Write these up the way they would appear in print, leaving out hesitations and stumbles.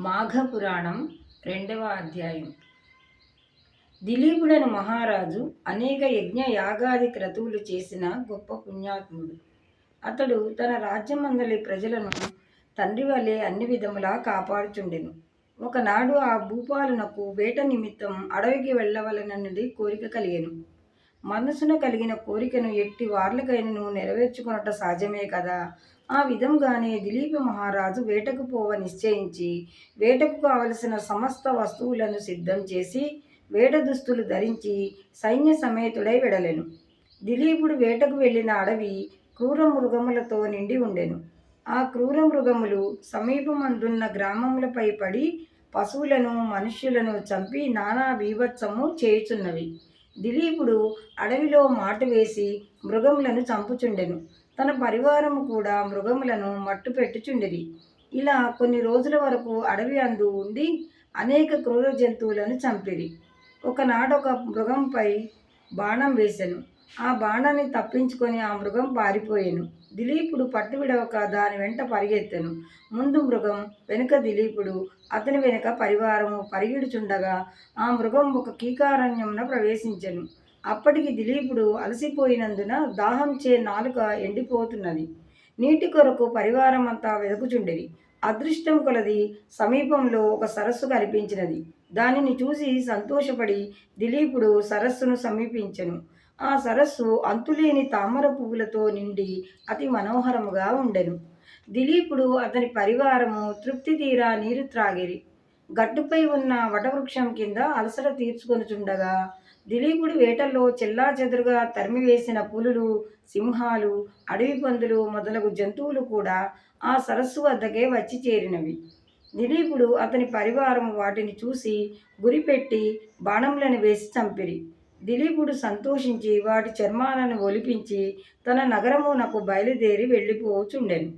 మాఘపురాణం 2వ అధ్యాయం. దిలీపుడను మహారాజు అనేక యజ్ఞ యాగాది క్రతువులు చేసిన గొప్ప పుణ్యాత్ముడు. అతడు తన రాజ్యమందలి ప్రజలను తండ్రి వలె అన్ని విధములా కాపాడుచుండెను. ఒకనాడు ఆ భూపాలునకు వేట నిమిత్తం అడవికి వెళ్ళవలనని కోరిక కలిగెను. మనసున కలిగిన కోరికను ఎట్టి వార్లకైనను నెరవేర్చుకొనట సహజమే కదా. ఆ విధంగానే దిలీప మహారాజు వేటకు పోవ నిశ్చయించి వేటకు కావలసిన సమస్త వస్తువులను సిద్ధం చేసి వేట దుస్తులు ధరించి సైన్య సమేతుడై వెడలెను. దిలీపుడు వేటకు వెళ్ళిన అడవి క్రూర మృగములతో నిండి ఉండెను. ఆ క్రూర మృగములు సమీపమందున్న గ్రామములపై పడి పశువులను మనుష్యులను చంపి నానా బీభత్సము చేయుచున్నవి. దిలీపుడు అడవిలో మాటు వేసి మృగములను చంపుచుండెను. తన పరివారము కూడా మృగములను మట్టు పెట్టుచుండిరి. ఇలా కొన్ని రోజుల వరకు అడవి అందు ఉండి అనేక క్రూర జంతువులను చంపిరి. ఒకనాడొక మృగంపై బాణం వేసెను. ఆ బాణాన్ని తప్పించుకొని ఆ మృగం పారిపోయెను. దిలీపుడు పట్టు విడవక దాని వెంట పరిగెత్తెను. ముందు మృగం, వెనుక దిలీపుడు, అతని వెనుక పరివారము పరిగెడుచుండగా ఆ మృగం ఒక కీకారణ్యమున ప్రవేశించెను. అప్పటికి దిలీపుడు అలసిపోయినందున దాహంచే నాలుక ఎండిపోతున్నది. నీటి కొరకు పరివారమంతా వెదకుచుండిరి. అదృష్టం కొలది సమీపంలో ఒక సరస్సు కనిపించినది. దానిని చూసి సంతోషపడి దిలీపుడు సరస్సును సమీపించెను. ఆ సరస్సు అంతులేని తామర పువ్వులతో నిండి అతి మనోహరముగా ఉండెను. దిలీపుడు అతని పరివారము తృప్తి తీరా నీరు త్రాగిరి. గట్టుపై ఉన్న వటవృక్షం కింద అలసట తీర్చుకొనుచుండగా దిలీపుడు వేటల్లో చెల్లాచెదురుగా తరిమివేసిన పులులు, సింహాలు, అడవి పందులు మొదలగు జంతువులు కూడా ఆ సరస్సు వద్దకే వచ్చి చేరినవి. దిలీపుడు అతని పరివారము వాటిని చూసి గురిపెట్టి బాణములను వేసి చంపిరి. దిలీపుడు సంతోషించి వాటి చర్మాలను ఒలిపించి తన నగరమునకు బయలుదేరి వెళ్ళిపోచుండెను.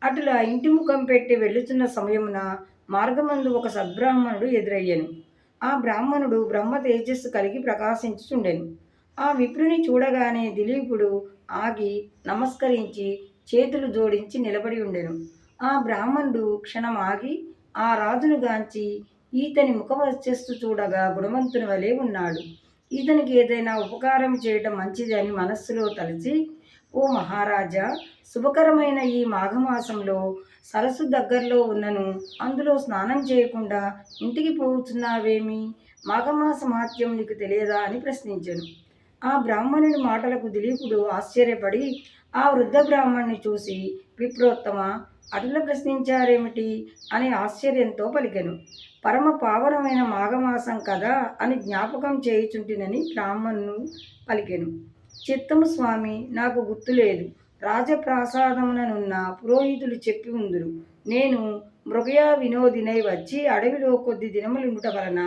అటులా ఇంటి ముఖం పెట్టి వెళ్ళుచున్న సమయమున మార్గమందు ఒక సద్బ్రాహ్మణుడు ఎదురయ్యెను. ఆ బ్రాహ్మణుడు బ్రహ్మ తేజస్సు కలిగి ప్రకాశించుచుండెను. ఆ విప్రుని చూడగానే దిలీపుడు ఆగి నమస్కరించి చేతులు జోడించి నిలబడి ఉండెను. ఆ బ్రాహ్మణుడు క్షణం ఆగి ఆ రాజును గాంచి ఈతని ముఖవర్చస్సు చూడగా గుణవంతుని వలె ఉన్నాడు. ఈతనికి ఏదైనా ఉపకారం చేయటం మంచిది అని మనస్సులో తలచి, ఓ మహారాజా, శుభకరమైన ఈ మాఘమాసంలో సరస్సు దగ్గరలో ఉన్నను, అందులో స్నానం చేయకుండా ఇంటికి పోతున్నావేమి? మాఘమాస మహాత్యం నీకు తెలియదా అని ప్రశ్నించెను. ఆ బ్రాహ్మణుడి మాటలకు దిలీపుడు ఆశ్చర్యపడి ఆ వృద్ధ బ్రాహ్మణ్ణి చూసి, విప్రోత్తమ, అటుల ప్రశ్నించారేమిటి అని ఆశ్చర్యంతో పలికెను. పరమ పావనమైన మాఘమాసం కదా అని జ్ఞాపకం చేయుచుంటినని బ్రాహ్మణుడు పలికెను. చిత్తము స్వామి, నాకు గుర్తులేదు. రాజప్రాసాదముననున్న పురోహితులు చెప్పి ఉందురు. నేను మృగయా వినోదినై వచ్చి అడవిలో కొద్ది దినములుండుట వలన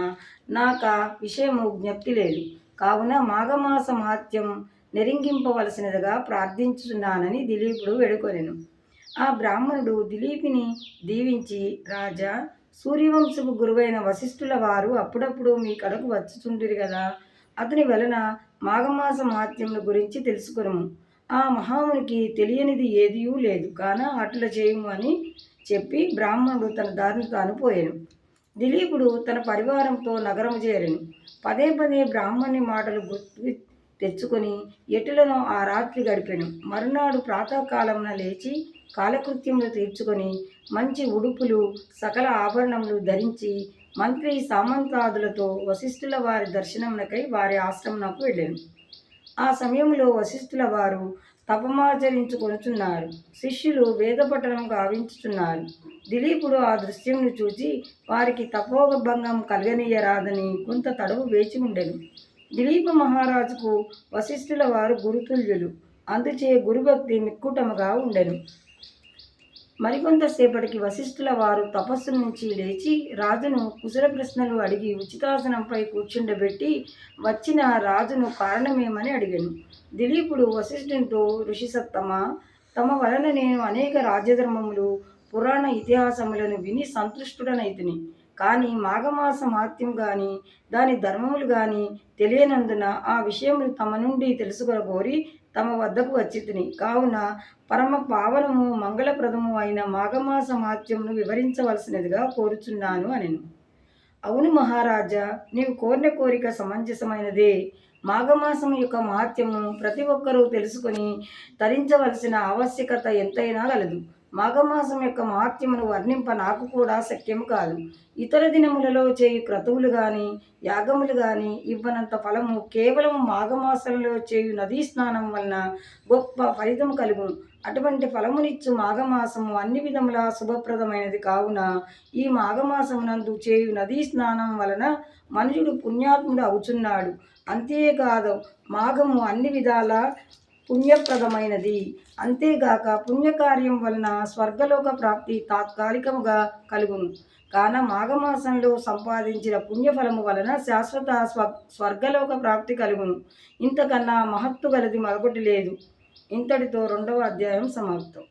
నాకా విషయము జ్ఞప్తి లేదు. కావున మాఘమాస మహాత్యం నెరింగింపవలసినదిగా ప్రార్థించుచున్నానని దిలీపుడు వేడుకొనెను. ఆ బ్రాహ్మణుడు దిలీపిని దీవించి, రాజా, సూర్యవంశపు గురువైన వశిష్ఠుల వారు అప్పుడప్పుడు మీ కడకు వచ్చుచుండిరి కదా, అతని వలన మాఘమాస మహాత్యముల గురించి తెలుసుకొనుము. ఆ మహామునికి తెలియనిది ఏదియూ లేదు కాన అట్లా చేయుము అని చెప్పి బ్రాహ్మణుడు తన దారిని తాను పోయాను. దిలీపుడు తన పరివారంతో నగరము చేరెను. పదే పదే బ్రాహ్మణుని మాటలు గుర్తు తెచ్చుకొని ఎటులను ఆ రాత్రి గడిపెను. మరునాడు ప్రాతకాలమున లేచి కాలకృత్యములు తీర్చుకొని మంచి ఉడుపులు సకల ఆభరణములు ధరించి మంత్రి సామంతాదులతో వశిష్ఠుల వారి దర్శనమునకై వారి ఆశ్రమమునకు వెళ్ళాను. ఆ సమయంలో వశిష్ఠుల వారు తపమాచరించుకొనుచున్నారు. శిష్యులు వేదపఠనం గావించుచున్నారు. దిలీపుడు ఆ దృశ్యంను చూచి వారికి తపోభంగం కలగనీయరాదని కొంత తడవు వేచి ఉండెను. దిలీప మహారాజుకు వశిష్ఠుల వారు గురుతుల్యులు. అందుచే గురుభక్తి మిక్కుటముగా ఉండెను. మరికొంతసేపటికి వశిష్ఠుల వారు తపస్సు నుంచి లేచి రాజును కుశల ప్రశ్నలు అడిగి ఉచితాసనంపై కూర్చుండబెట్టి వచ్చిన రాజును కారణమేమని అడిగాను. దిలీపుడు వశిష్ఠునితో, ఋషిసత్తమా, తమ వలన నేను అనేక రాజ్యధర్మములు పురాణ ఇతిహాసములను విని సంతుష్టుడనైతిని. కానీ మాఘమాస మహాత్యం గాని దాని ధర్మములు గాని తెలియనందున ఆ విషయములు తమ నుండి తెలుసుకొనగోరి తమ వద్దకు వచ్చి తిని కావున పరమ పావనము మంగళప్రదము అయిన మాఘమాస మహాత్మ్యమును వివరించవలసినదిగా కోరుచున్నాను అనెను. అవును మహారాజా, నీవు కోరిన కోరిక సమంజసమైనదే. మాఘమాసం యొక్క మహాత్మ్యము ప్రతి ఒక్కరూ తెలుసుకొని తరించవలసిన ఆవశ్యకత ఎంతైనా గలదు. మాఘమాసం యొక్క మహాత్మ్యమును వర్ణింప నాకు కూడా శక్యము కాదు. ఇతర దినములలో చేయు క్రతువులు గాని యాగములు గాని ఇవ్వనంత ఫలము కేవలం మాఘమాసంలో చేయు నదీ స్నానం వలన గొప్ప ఫలితము కలుగును. అటువంటి ఫలమునిచ్చు మాఘమాసము అన్ని విధముల శుభప్రదమైనది కావున ఈ మాఘమాసమునందు చేయు నదీ స్నానం వలన మనుషుడు పుణ్యాత్ముడు అవుచున్నాడు. అంతేకాదు మాఘము అన్ని విధాల పుణ్యప్రదమైనది. అంతేగాక పుణ్యకార్యం వలన స్వర్గలోక ప్రాప్తి తాత్కాలికముగా కలుగును. కాన మాఘమాసంలో సంపాదించిన పుణ్యఫలము వలన శాశ్వత స్వర్గలోక ప్రాప్తి కలుగును. ఇంతకన్నా మహత్తు గలది మరొకటి లేదు. ఇంతటితో 2వ అధ్యాయం సమాప్తం.